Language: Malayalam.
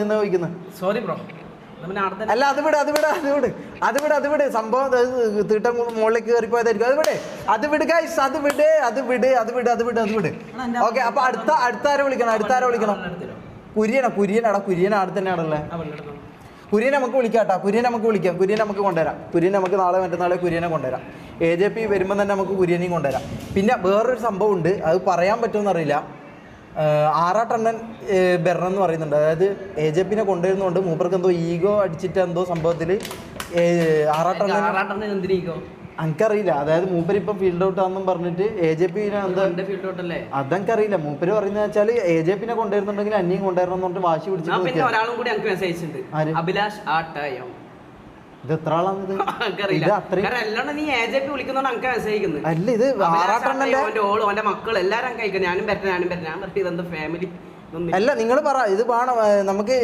ചോദിക്കുന്നത്. Sorry bro. അല്ല അത് വിട് സംഭവം തീട്ടം മുകളിലേക്ക് കയറിപ്പോയതായിരിക്കും. അത് വിട് ഗൈസ്, അത് വിട്. ഓക്കെ, അപ്പൊ അടുത്ത ആരെ വിളിക്കണം? കുര്യനാടാ, കുര്യൻ അവിടെ തന്നെയാണല്ലേ. കുര്യൻ നമുക്ക് വിളിക്കാം. കുര്യൻ നമുക്ക് കൊണ്ടുവരാം. കുര്യൻ നമുക്ക് നാളെ മറ്റന്നാളെ കുര്യനെ കൊണ്ടുവരാം. AJP വരുമ്പോൾ തന്നെ നമുക്ക് കുര്യനെയും കൊണ്ടുവരാം. പിന്നെ വേറൊരു സംഭവം ഉണ്ട്, അത് പറയാൻ പറ്റുമെന്ന് അറിയില്ല. ആറാട്ടണ്ണൻ ബെറൻ എന്ന് പറയുന്നുണ്ട്. അതായത് AJPനെ കൊണ്ടുവരുന്നുണ്ട്. മൂപ്പർക്ക് എന്തോ ഈഗോ അടിച്ചിട്ട് എന്തോ സംഭവത്തിൽ ആറാട്ടണ്ണൻ എനിക്കറിയില്ല. അതായത് മൂപ്പര് ഇപ്പം ഫീൽഡ് ഔട്ട് ആണെന്നും പറഞ്ഞിട്ട് AJPനെ അതെനിക്കറിയില്ല. മൂപ്പര് പറയുന്നത് വെച്ചാൽ AJPനെ കൊണ്ടുവരുന്നുണ്ടെങ്കിൽ അന്യം കൊണ്ടുവരണം എന്ന് പറഞ്ഞിട്ട് വാശി പിടിച്ചിട്ട് ഇത് എത്ര ആളാണിത്? അല്ല, ഇത് ആറാട്ടണ്ണന്റെ മക്കൾ എല്ലാരും കഴിക്കും. ഞാനും പറ്റ ഫാമിലി അല്ല, നിങ്ങൾ പറ, ഇത് വേണം നമുക്ക്.